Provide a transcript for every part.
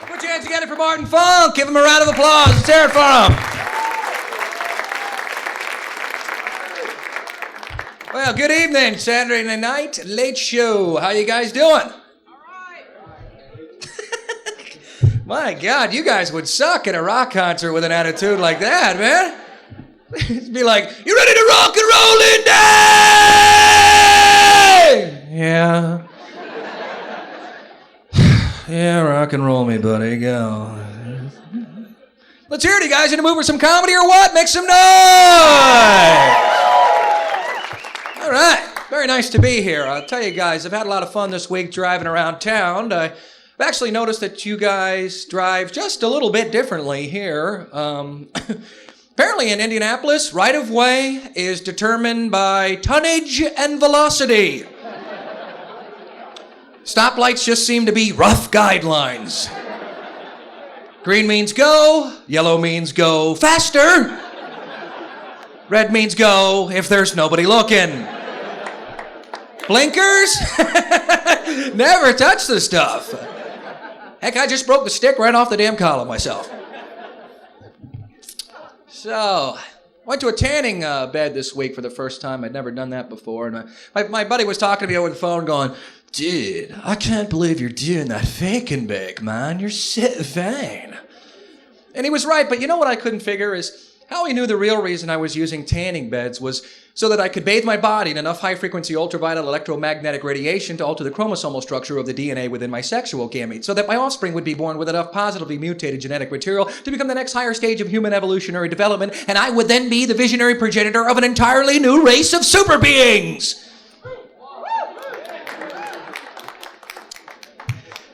Put your hands together for Martin Funk. Give him a round of applause. Let's hear it for him. Well, good evening. Saturday night, late show. How you guys doing? All right. My God, you guys would suck at a rock concert with an attitude like that, man. It'd be like, you ready to rock and roll in day? Yeah. Yeah, rock and roll me, buddy. Go. Let's hear it, you guys. In the mood for some comedy or what? Make some noise! All right. Very nice to be here. I'll tell you guys, I've had a lot of fun this week driving around town. I've actually noticed that you guys drive just a little bit differently here. Apparently in Indianapolis, right-of-way is determined by tonnage and velocity. Stoplights just seem to be rough guidelines. Green means go, yellow means go faster, red means go if there's nobody looking. Blinkers? Never touch the stuff. Heck, I just broke the stick right off the damn column myself. So, went to a tanning bed this week for the first time. I'd never done that before. And my buddy was talking to me over the phone going, dude, I can't believe you're doing that fake and bake, man. You're so vain. And he was right, but you know what I couldn't figure is how he knew the real reason I was using tanning beds was so that I could bathe my body in enough high-frequency ultraviolet electromagnetic radiation to alter the chromosomal structure of the DNA within my sexual gamete, so that my offspring would be born with enough positively mutated genetic material to become the next higher stage of human evolutionary development, and I would then be the visionary progenitor of an entirely new race of super beings.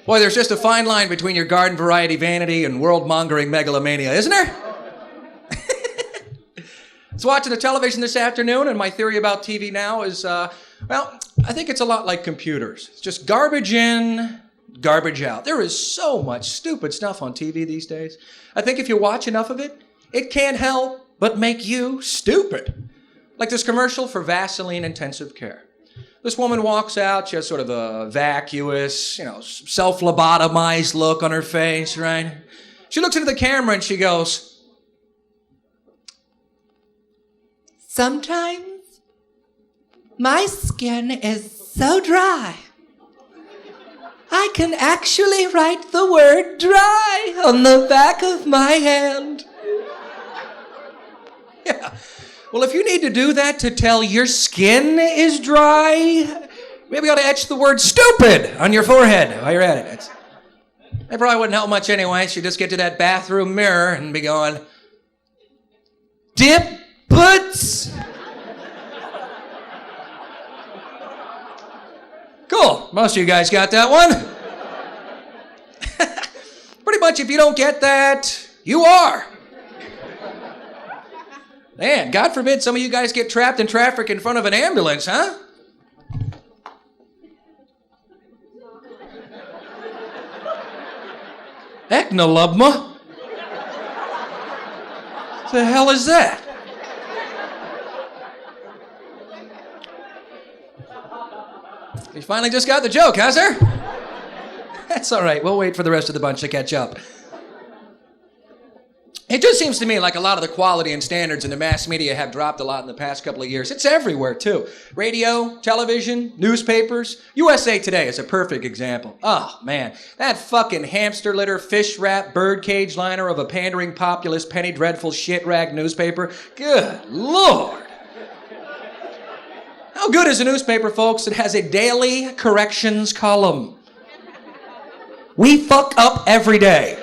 Boy, there's just a fine line between your garden variety vanity and world-mongering megalomania, isn't there? I was watching the television this afternoon, and my theory about TV now is, well, I think it's a lot like computers. It's just garbage in, garbage out. There is so much stupid stuff on TV these days. I think if you watch enough of it, it can't help but make you stupid. Like this commercial for Vaseline Intensive Care. This woman walks out, she has sort of a vacuous, self-lobotomized look on her face, right? She looks into the camera and she goes, sometimes my skin is so dry, I can actually write the word dry on the back of my hand. Yeah. Well, if you need to do that to tell your skin is dry, maybe you ought to etch the word stupid on your forehead while you're at it. It probably wouldn't help much anyway. She'd just get to that bathroom mirror and be going, dip puts. Cool. Most of you guys got that one. Pretty much if you don't get that, you are. Man, God forbid some of you guys get trapped in traffic in front of an ambulance, huh? Ecnolobma? What the hell is that? You finally just got the joke, huh, sir? That's all right. We'll wait for the rest of the bunch to catch up. It just seems to me like a lot of the quality and standards in the mass media have dropped a lot in the past couple of years. It's everywhere, too. Radio, television, newspapers. USA Today is a perfect example. Oh, man. That fucking hamster litter, fish wrap, birdcage liner of a pandering populist, penny dreadful shit rag newspaper. Good Lord. How good is a newspaper, folks, that has a daily corrections column? We fuck up every day.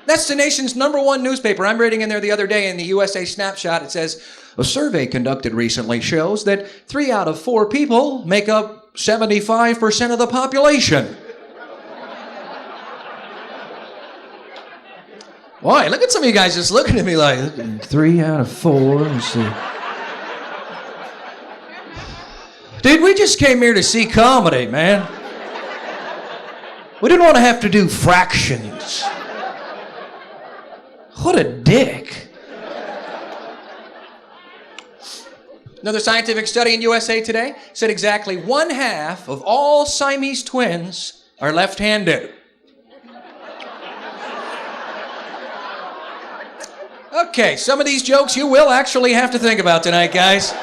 That's the nation's #1 newspaper. I'm reading in there the other day in the USA Snapshot. It says, a survey conducted recently shows that 3 out of 4 people make up 75% of the population. Boy, look at some of you guys just looking at me like, 3 out of 4, let's see. Dude, we just came here to see comedy, man. We didn't want to have to do fractions. What a dick. Another scientific study in USA Today said exactly 1/2 of all Siamese twins are left-handed. Okay, some of these jokes you will actually have to think about tonight, guys.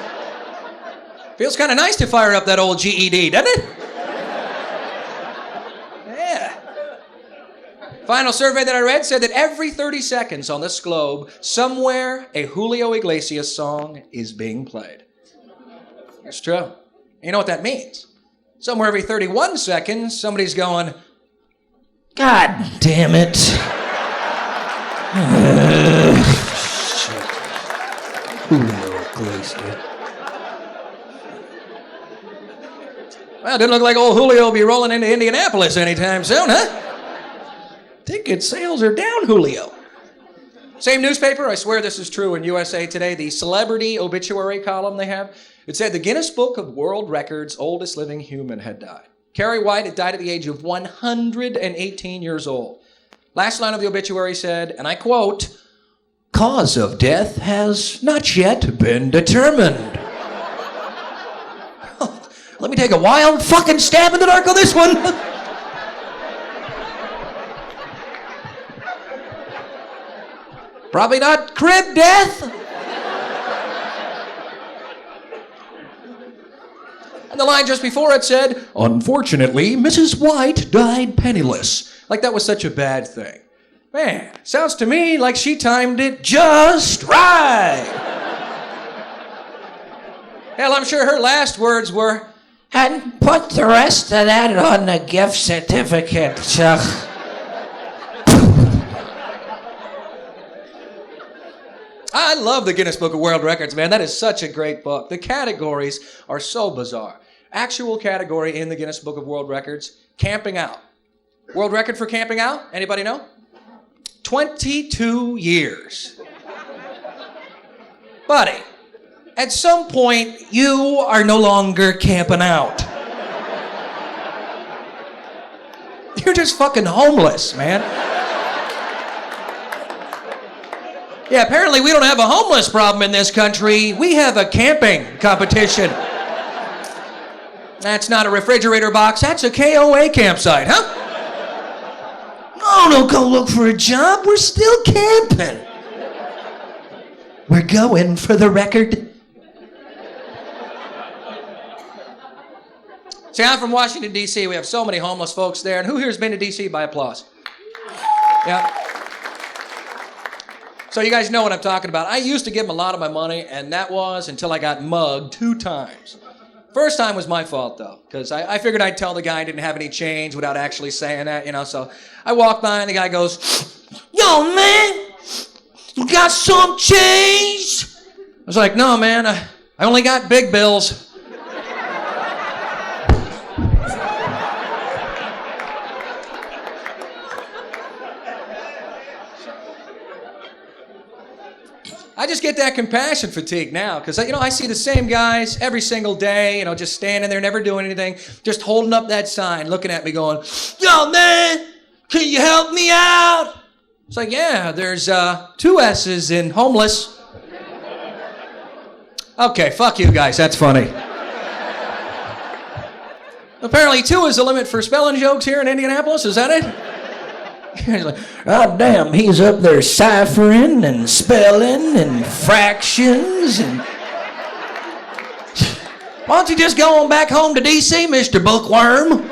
Feels kind of nice to fire up that old GED, doesn't it? Yeah. Final survey that I read said that every 30 seconds on this globe, somewhere a Julio Iglesias song is being played. It's true. You know what that means? Somewhere every 31 seconds, somebody's going, God damn it. Shit. Julio Iglesias. Well, it didn't look like old Julio will be rolling into Indianapolis anytime soon, huh? Ticket sales are down, Julio. Same newspaper, I swear this is true in USA Today, the celebrity obituary column they have, it said the Guinness Book of World Records oldest living human had died. Carrie White had died at the age of 118 years old. Last line of the obituary said, and I quote, cause of death has not yet been determined. Let me take a wild fucking stab in the dark on this one. Probably not crib death. And the line just before it said, unfortunately, Mrs. White died penniless. Like that was such a bad thing. Man, sounds to me like she timed it just right. Hell, I'm sure her last words were, and put the rest of that on the gift certificate, Chuck. I love the Guinness Book of World Records, man. That is such a great book. The categories are so bizarre. Actual category in the Guinness Book of World Records, camping out. World record for camping out? Anybody know? 22 years. Buddy, at some point, you are no longer camping out. You're just fucking homeless, man. Yeah, apparently we don't have a homeless problem in this country. We have a camping competition. That's not a refrigerator box. That's a KOA campsite, huh? No, don't go look for a job. We're still camping. We're going for the record. See, I'm from Washington, D.C. We have so many homeless folks there. And who here has been to D.C. by applause? Yeah. So you guys know what I'm talking about. I used to give them a lot of my money, and that was until I got mugged 2 times. First time was my fault, though, because I figured I'd tell the guy I didn't have any change without actually saying that, you know. So I walked by, and the guy goes, yo, man, you got some change? I was like, no, man, I only got big bills. I just get that compassion fatigue now because, you know, I see the same guys every single day, you know, just standing there, never doing anything, just holding up that sign, looking at me going, yo, man, can you help me out? It's like, yeah, there's 2 S's in homeless. Okay, fuck you guys, that's funny. Apparently 2 is the limit for spelling jokes here in Indianapolis, is that it? He's like, oh, damn, he's up there ciphering and spelling and fractions and... Why don't you just go on back home to D.C., Mr. Bookworm?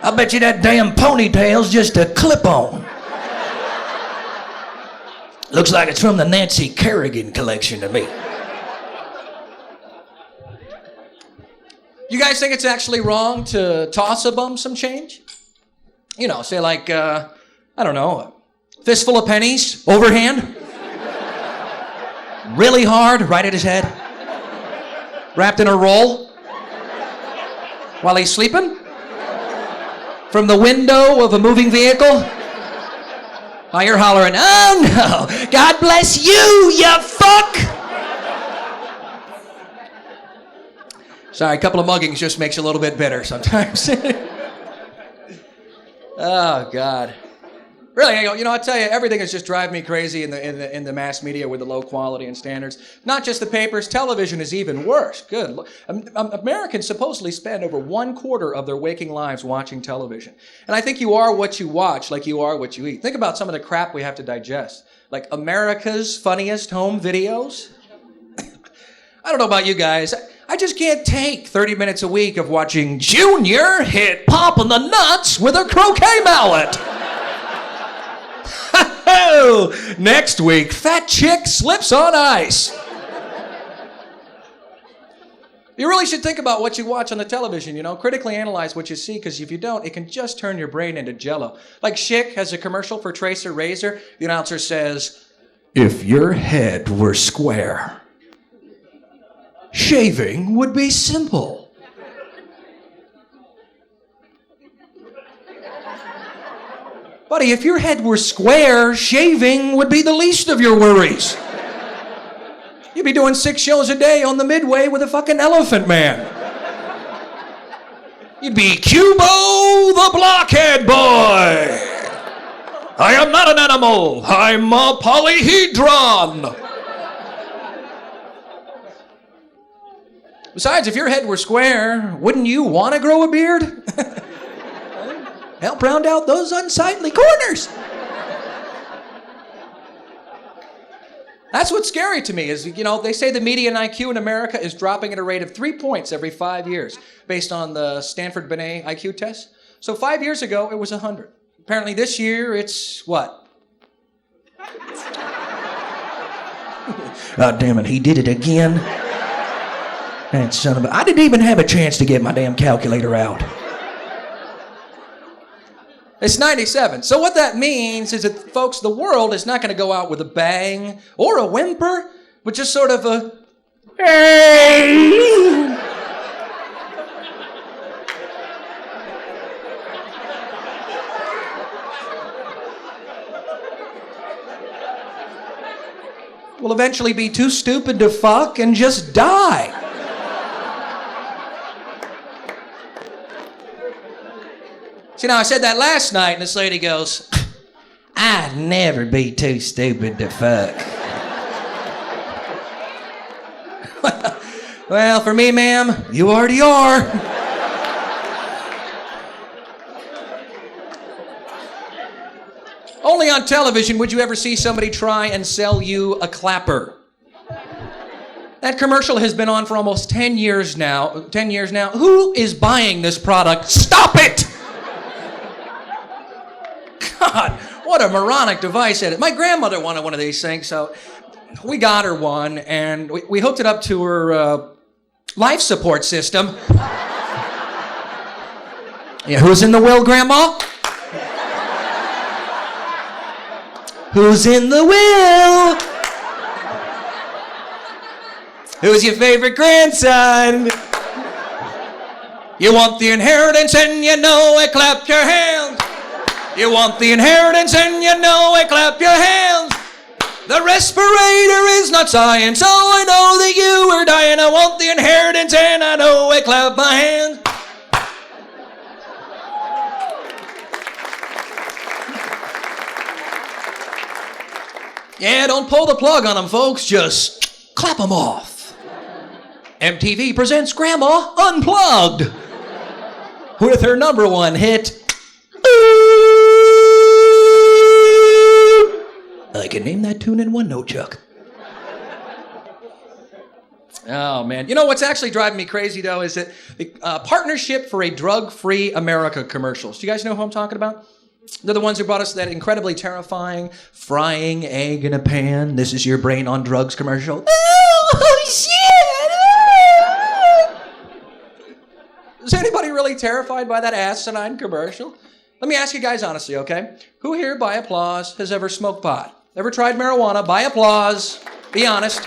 I bet you that damn ponytail's just a clip-on. Looks like it's from the Nancy Kerrigan collection to me. You guys think it's actually wrong to toss a bum some change? You know, say like, I don't know, a fistful of pennies, overhand. Really hard, right at his head. Wrapped in a roll. While he's sleeping. From the window of a moving vehicle. While you're hollering, oh no, God bless you, you fuck! Sorry, a couple of muggings just makes you a little bit bitter sometimes. Oh, God. Really, I tell you, everything is just driving me crazy in the mass media with the low quality and standards. Not just the papers, television is even worse. Good. Americans supposedly spend over 1/4 of their waking lives watching television. And I think you are what you watch, like you are what you eat. Think about some of the crap we have to digest. Like America's Funniest Home Videos. I don't know about you guys. I just can't take 30 minutes a week of watching Junior hit Pop in the nuts with a croquet mallet. Next week, fat chick slips on ice. You really should think about what you watch on the television, Critically analyze what you see, because if you don't, it can just turn your brain into jello. Like Schick has a commercial for Tracer Razor. The announcer says, "If your head were square, shaving would be simple." Buddy, if your head were square, shaving would be the least of your worries. You'd be doing 6 shows a day on the Midway with a fucking Elephant Man. You'd be Cubo the Blockhead Boy. I am not an animal. I'm a polyhedron. Besides, if your head were square, wouldn't you want to grow a beard? Help round out those unsightly corners. That's what's scary to me is, they say the median IQ in America is dropping at a rate of 3 points every 5 years based on the Stanford Binet IQ test. So 5 years ago, it was 100. Apparently this year, it's what? God damn it, he did it again. That son of a... I didn't even have a chance to get my damn calculator out. It's 97. So what that means is that, folks, the world is not going to go out with a bang or a whimper, but just sort of a... Hey! We'll eventually be too stupid to fuck and just die. See, now I said that last night, and this lady goes, "I'd never be too stupid to fuck." Well, for me, ma'am, you already are. Only on television would you ever see somebody try and sell you a clapper. That commercial has been on for almost 10 years now. 10 years now. Who is buying this product? Stop it! God, what a moronic device it is. My grandmother wanted one of these things, so we got her one, and we hooked it up to her life support system. Yeah, who's in the will, Grandma? Who's in the will? Who's your favorite grandson? You want the inheritance and you know it, clap your hands. You want the inheritance and you know it, clap your hands. The respirator is not science, so I know that you are dying. I want the inheritance and I know it, clap my hands. Yeah, don't pull the plug on them, folks. Just clap them off. MTV presents Grandma Unplugged with her #1 hit. I can name that tune in one note, Chuck. Oh, man. You know what's actually driving me crazy, though, is that the Partnership for a Drug-Free America commercials. Do you guys know who I'm talking about? They're the ones who brought us that incredibly terrifying frying egg in a pan, this is your brain on drugs commercial. Oh, shit! Is anybody really terrified by that asinine commercial? Let me ask you guys honestly, okay? Who here, by applause, has ever smoked pot? Ever tried marijuana? By applause. Be honest.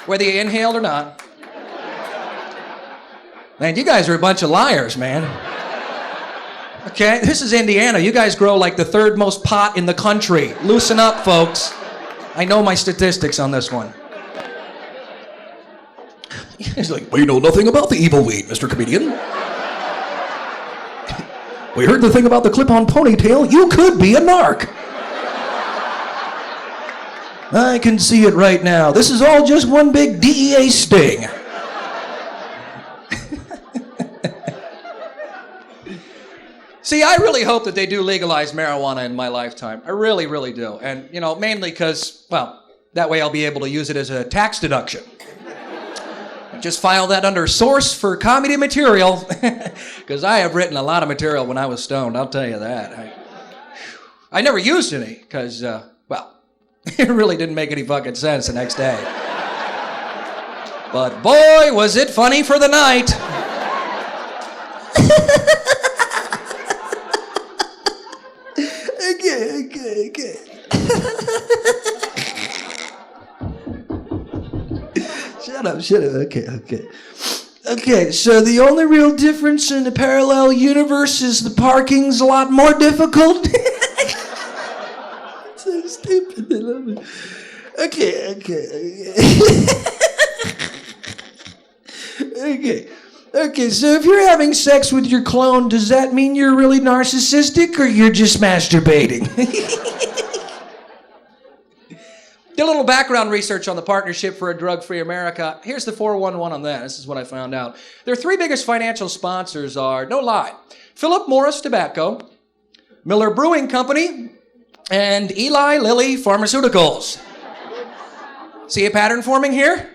Whether you inhaled or not. Man, you guys are a bunch of liars, man. Okay, this is Indiana. You guys grow like the 3rd most pot in the country. Loosen up, folks. I know my statistics on this one. He's like, well, you know nothing about the evil weed, Mr. Comedian. We heard the thing about the clip-on ponytail. You could be a narc. I can see it right now. This is all just one big DEA sting. See, I really hope that they do legalize marijuana in my lifetime. I really, really do. And, mainly because, that way I'll be able to use it as a tax deduction. Just file that under source for comedy material. Because I have written a lot of material when I was stoned, I'll tell you that. I never used any, because, it really didn't make any fucking sense the next day. But boy, was it funny for the night. Okay. Shut up. Okay, so the only real difference in the parallel universe is the parking's a lot more difficult? So stupid, I love it. Okay, so if you're having sex with your clone, does that mean you're really narcissistic or you're just masturbating? Did a little background research on the Partnership for a Drug-Free America. Here's the 411 on that. This is what I found out. Their three biggest financial sponsors are, no lie, Philip Morris Tobacco, Miller Brewing Company, and Eli Lilly Pharmaceuticals. See a pattern forming here?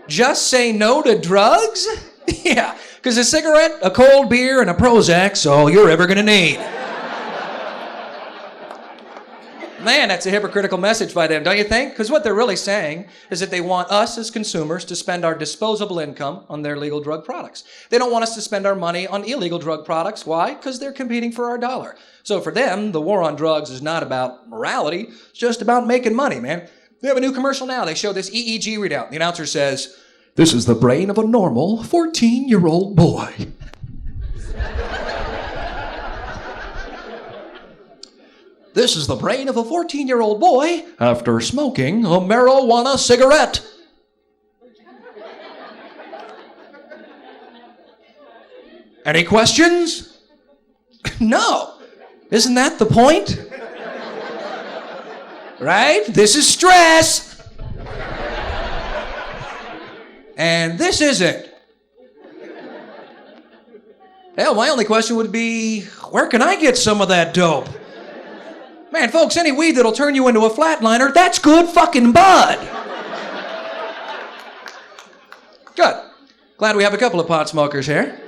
Just say no to drugs? Yeah, because a cigarette, a cold beer, and a Prozac's all you're ever going to need. Man, that's a hypocritical message by them, don't you think? Because what they're really saying is that they want us as consumers to spend our disposable income on their legal drug products. They don't want us to spend our money on illegal drug products. Why? Because they're competing for our dollar. So for them, the war on drugs is not about morality. It's just about making money, man. They have a new commercial now. They show this EEG readout. The announcer says, "This is the brain of a normal 14-year-old boy." This is the brain of a 14-year-old boy after smoking a marijuana cigarette. Any questions? No. Isn't that the point? Right? This is stress. And this isn't. Hell, my only question would be, where can I get some of that dope? Man, folks, any weed that'll turn you into a flatliner, that's good fucking bud. Good. Glad we have a couple of pot smokers here.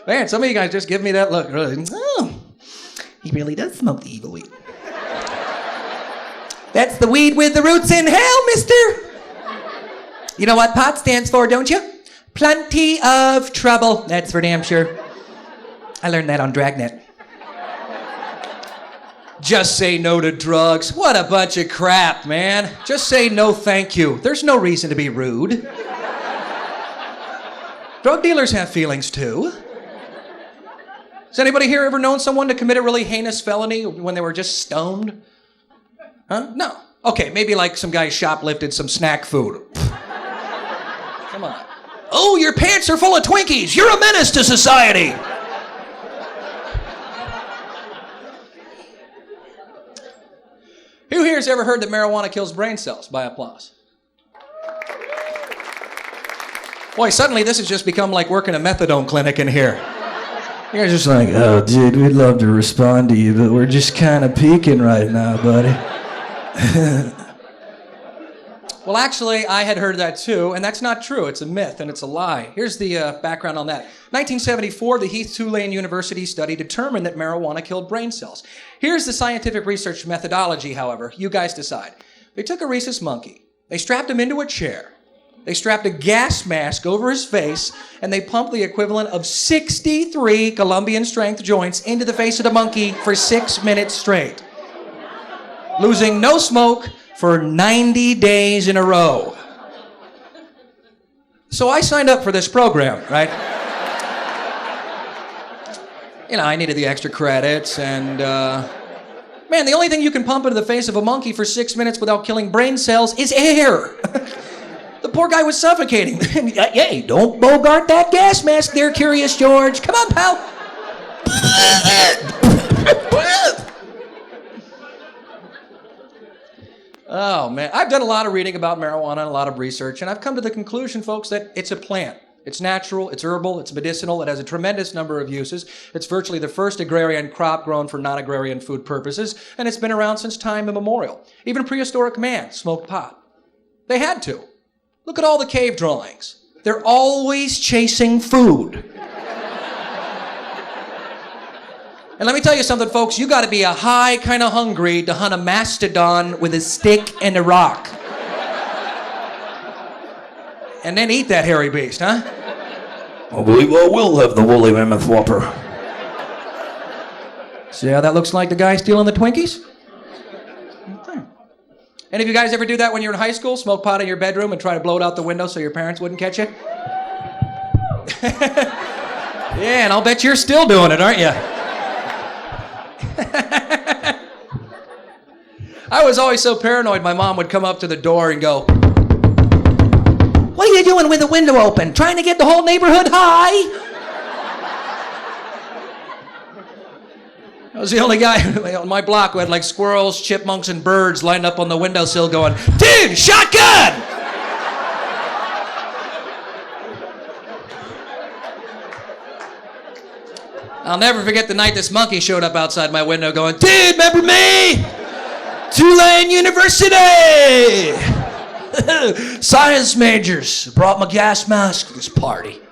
Man, some of you guys just give me that look. Really, oh, he really does smoke the evil weed. That's the weed with the roots in hell, mister. You know what pot stands for, don't you? Plenty of trouble. That's for damn sure. I learned that on Dragnet. Just say no to drugs. What a bunch of crap, man. Just say no thank you. There's no reason to be rude. Drug dealers have feelings too. Has anybody here ever known someone to commit a really heinous felony when they were just stoned? Huh? No. Okay, maybe like some guy shoplifted some snack food. Come on. Oh, your pants are full of Twinkies. You're a menace to society. Who here has ever heard that marijuana kills brain cells? By applause. Boy, suddenly this has just become like working a methadone clinic in here. You're just like, oh, dude, we'd love to respond to you, but we're just kind of peeking right now, buddy. Well, actually, I had heard that too, and that's not true. It's a myth, and it's a lie. Here's the background on that. 1974, the Heath Tulane University study determined that marijuana killed brain cells. Here's the scientific research methodology, however. You guys decide. They took a rhesus monkey. They strapped him into a chair. They strapped a gas mask over his face, and they pumped the equivalent of 63 Colombian-strength joints into the face of the monkey for 6 minutes straight, losing no smoke for 90 days in a row. So I signed up for this program, right? You know, I needed the extra credits, and man, the only thing you can pump into the face of a monkey for 6 minutes without killing brain cells is air. The poor guy was suffocating. Hey, don't bogart that gas mask there, Curious George. Come on, pal. Oh, man. I've done a lot of reading about marijuana and a lot of research, and I've come to the conclusion, folks, that it's a plant. It's natural, it's herbal, it's medicinal, it has a tremendous number of uses. It's virtually the first agrarian crop grown for non-agrarian food purposes, and it's been around since time immemorial. Even prehistoric man smoked pot. They had to. Look at all the cave drawings. They're always chasing food. And let me tell you something, folks. You got to be a high kind of hungry to hunt a mastodon with a stick and a rock. And then eat that hairy beast, huh? I believe I will have the woolly mammoth whopper. See how that looks like the guy stealing the Twinkies? Any of you guys ever do that when you're in high school? Smoke pot in your bedroom and try to blow it out the window so your parents wouldn't catch you? Yeah, and I'll bet you're still doing it, aren't you? I was always so paranoid my mom would come up to the door and go, "What are you doing with the window open? Trying to get the whole neighborhood high?" I was the only guy on my block who had like squirrels, chipmunks, and birds lined up on the windowsill going, "Dude, shotgun!" I'll never forget the night this monkey showed up outside my window going, "Dude, remember me? Tulane University! Science majors. Brought my gas mask to this party."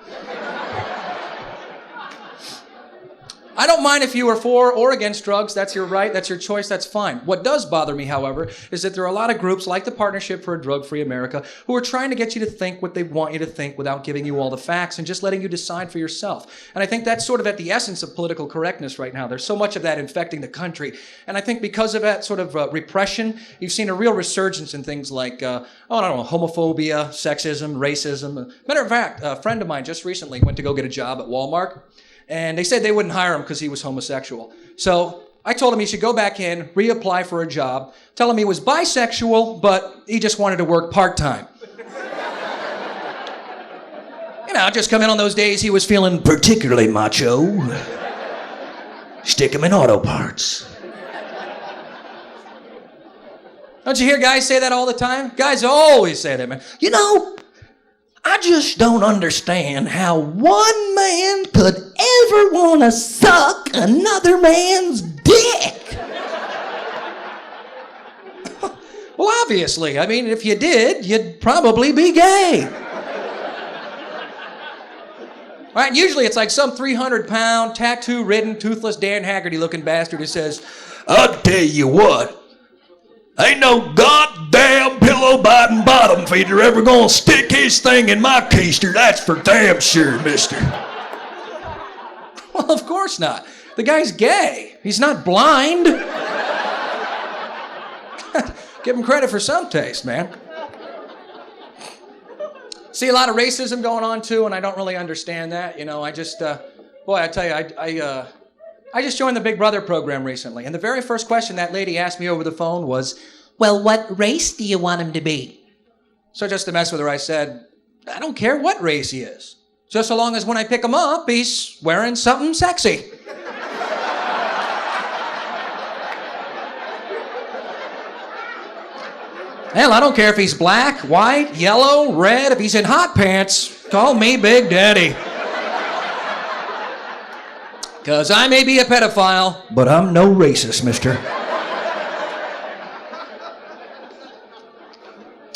I don't mind if you are for or against drugs. That's your right. That's your choice. That's fine. What does bother me, however, is that there are a lot of groups like the Partnership for a Drug-Free America who are trying to get you to think what they want you to think without giving you all the facts and just letting you decide for yourself. And I think that's sort of at the essence of political correctness right now. There's so much of that infecting the country. And I think because of that sort of repression, you've seen a real resurgence in things like, homophobia, sexism, racism. Matter of fact, a friend of mine just recently went to go get a job at Walmart. And they said they wouldn't hire him because he was homosexual. So I told him he should go back in, reapply for a job, tell him he was bisexual, but he just wanted to work part-time. Just come in on those days he was feeling particularly macho. Stick him in auto parts. Don't you hear guys say that all the time? Guys always say that, man. I just don't understand how one man could ever want to suck another man's dick. Well, obviously. I mean, if you did, you'd probably be gay. Right? And usually it's like some 300-pound, tattoo-ridden, toothless Dan Haggerty-looking bastard who says, "I'll tell you what. Ain't no goddamn pillow-biting bottom feeder ever gonna stick his thing in my keister, that's for damn sure, mister." Well, of course not. The guy's gay. He's not blind. Give him credit for some taste, man. See a lot of racism going on, too, and I don't really understand that. I just, I tell you, I just joined the Big Brother program recently, and the very first question that lady asked me over the phone was, "Well, what race do you want him to be?" So just to mess with her, I said, "I don't care what race he is. Just so long as when I pick him up, he's wearing something sexy." Hell, I don't care if he's black, white, yellow, red. If he's in hot pants, call me Big Daddy. Because I may be a pedophile, but I'm no racist, mister.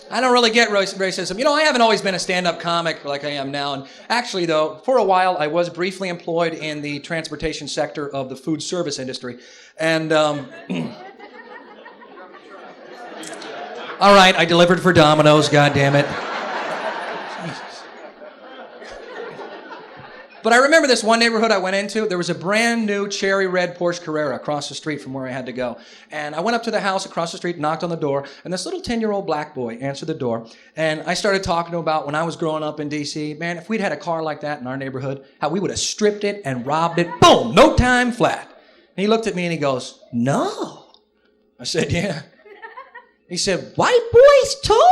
I don't really get racism. I haven't always been a stand-up comic like I am now. And actually, though, for a while, I was briefly employed in the transportation sector of the food service industry. And, all right, I delivered for Domino's, goddammit. But I remember this one neighborhood I went into. There was a brand new cherry red Porsche Carrera across the street from where I had to go. And I went up to the house across the street, knocked on the door, and this little 10-year-old black boy answered the door. And I started talking to him about when I was growing up in D.C. Man, if we'd had a car like that in our neighborhood, how we would have stripped it and robbed it. Boom, no time flat. And he looked at me and he goes, "No." I said, "Yeah." He said, "White boys too?"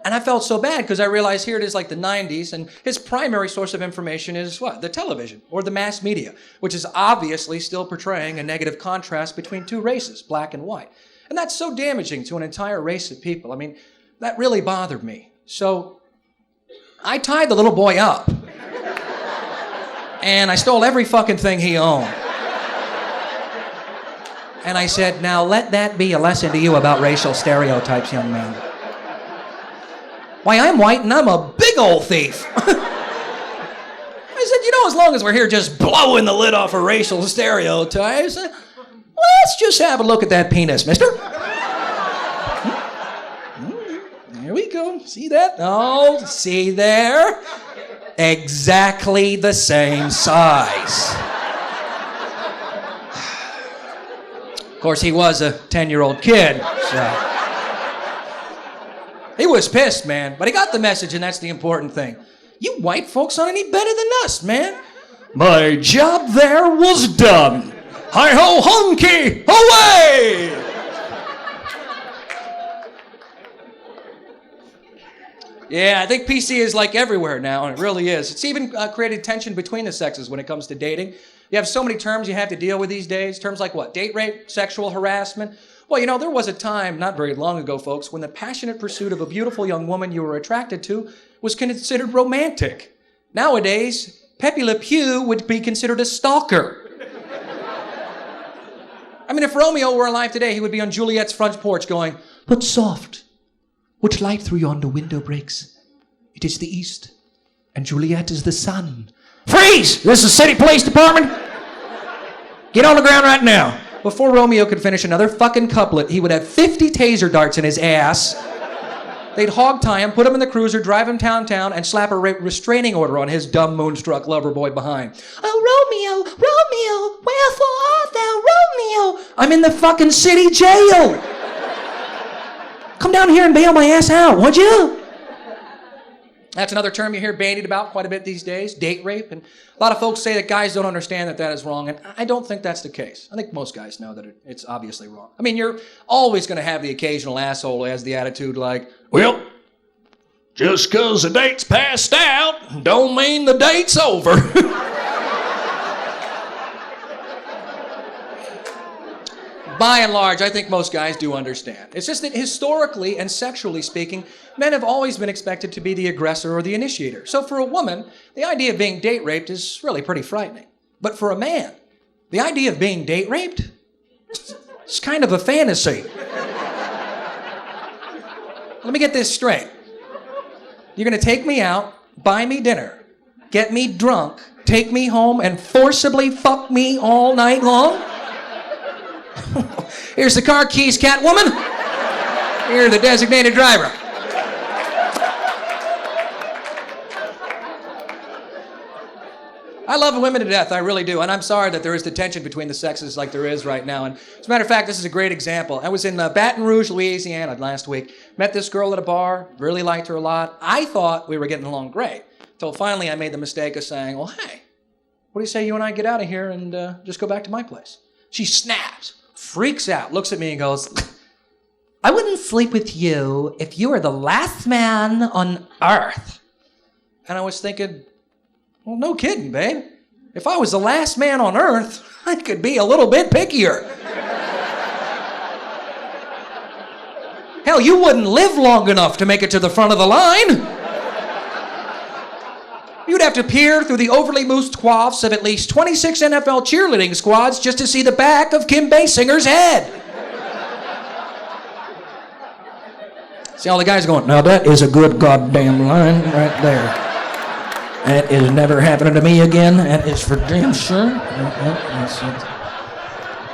And I felt so bad because I realized here it is like the 90s, and his primary source of information is what? The television or the mass media, which is obviously still portraying a negative contrast between two races, black and white. And that's so damaging to an entire race of people. I mean, that really bothered me. So I tied the little boy up, and I stole every fucking thing he owned. And I said, now let that be a lesson to you about racial stereotypes, young man. Why, I'm white and I'm a big old thief. I said, you know, as long as we're here just blowing the lid off of racial stereotypes, let's just have a look at that penis, mister. There we go. See that? Oh, see there? Exactly the same size. Of course, he was a 10-year-old kid, so... He was pissed, man, but he got the message, and that's the important thing. You white folks aren't any better than us, man. My job there was done. Hi-ho, honky, away! Yeah, I think PC is like everywhere now, and it really is. It's even created tension between the sexes when it comes to dating. You have so many terms you have to deal with these days. Terms like what? Date rape, sexual harassment. Well, you know, there was a time, not very long ago, folks, when the passionate pursuit of a beautiful young woman you were attracted to was considered romantic. Nowadays, Pepe Le Pew would be considered a stalker. I mean, if Romeo were alive today, he would be on Juliet's front porch going, "But soft, which light through yonder window breaks? It is the east, and Juliet is the sun." Freeze! This is city police department. Get on the ground right now. Before Romeo could finish another fucking couplet, he would have 50 taser darts in his ass. They'd hog tie him, put him in the cruiser, drive him downtown, and slap a restraining order on his dumb moonstruck lover boy behind. "Oh, Romeo, Romeo, wherefore art thou, Romeo? I'm in the fucking city jail. Come down here and bail my ass out, would you?" That's another term you hear bandied about quite a bit these days, date rape. And a lot of folks say that guys don't understand that that is wrong, and I don't think that's the case. I think most guys know that it's obviously wrong. I mean, you're always going to have the occasional asshole who has the attitude like, "Well, just 'cause the date's passed out don't mean the date's over." By and large, I think most guys do understand. It's just that historically and sexually speaking, men have always been expected to be the aggressor or the initiator. So for a woman, the idea of being date raped is really pretty frightening. But for a man, the idea of being date raped, it's kind of a fantasy. Let me get this straight. You're gonna take me out, buy me dinner, get me drunk, take me home, and forcibly fuck me all night long? Here's the car keys, Catwoman. You're the designated driver. I love women to death, I really do, and I'm sorry that there is the tension between the sexes like there is right now. And as a matter of fact, this is a great example. I was in Baton Rouge, Louisiana last week. Met this girl at a bar, really liked her a lot. I thought we were getting along great, until finally I made the mistake of saying, "Well, hey, what do you say you and I get out of here and just go back to my place?" She snaps, freaks out, looks at me and goes, "I wouldn't sleep with you if you were the last man on earth." And I was thinking, well, no kidding, babe. If I was the last man on earth, I could be a little bit pickier. Hell, you wouldn't live long enough to make it to the front of the line. You'd have to peer through the overly moosed coifs of at least 26 NFL cheerleading squads just to see the back of Kim Basinger's head. See all the guys going, "Now that is a good goddamn line right there. That is never happening to me again. That is for damn sure."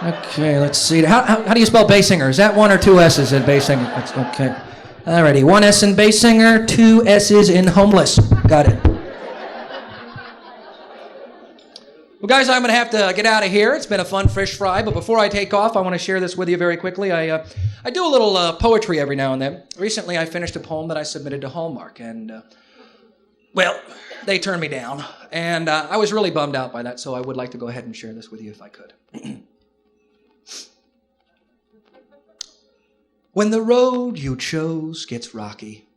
Okay, let's see. How do you spell Basinger? Is that one or two S's in Basinger? That's okay. Alrighty, one S in Basinger, two S's in homeless. Got it. Well, guys, I'm going to have to get out of here. It's been a fun fish fry, but before I take off, I want to share this with you very quickly. I do a little poetry every now and then. Recently, I finished a poem that I submitted to Hallmark, and, well, they turned me down, and I was really bummed out by that, so I would like to go ahead and share this with you if I could. When the road you chose gets rocky,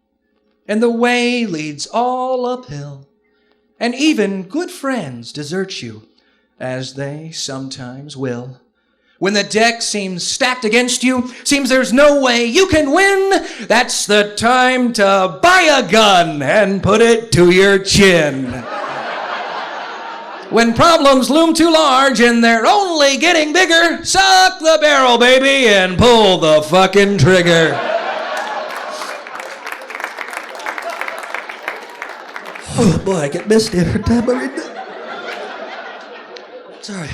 and the way leads all uphill. And even good friends desert you, as they sometimes will. When the deck seems stacked against you, seems there's no way you can win, that's the time to buy a gun and put it to your chin. When problems loom too large and they're only getting bigger, suck the barrel, baby, and pull the fucking trigger. Oh boy, I get misty every time I read that. Sorry.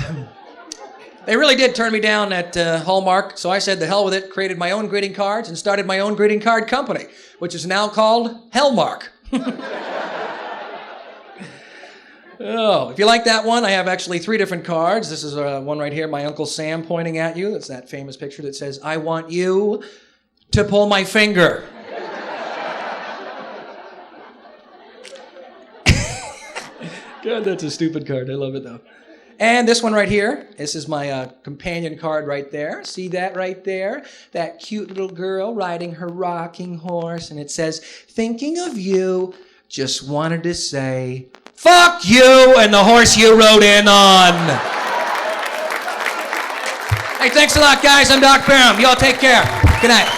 They really did turn me down at Hallmark, so I said the hell with it, created my own greeting cards, and started my own greeting card company, which is now called Hellmark. Oh, if you like that one, I have actually 3 different cards. This is one right here, my Uncle Sam pointing at you. That's that famous picture that says, I want you to pull my finger. God, that's a stupid card. I love it, though. And this one right here, this is my companion card right there. See that right there? That cute little girl riding her rocking horse. And it says, thinking of you, just wanted to say, fuck you and the horse you rode in on. Hey, thanks a lot, guys. I'm Doc Parham. Y'all take care. Good night.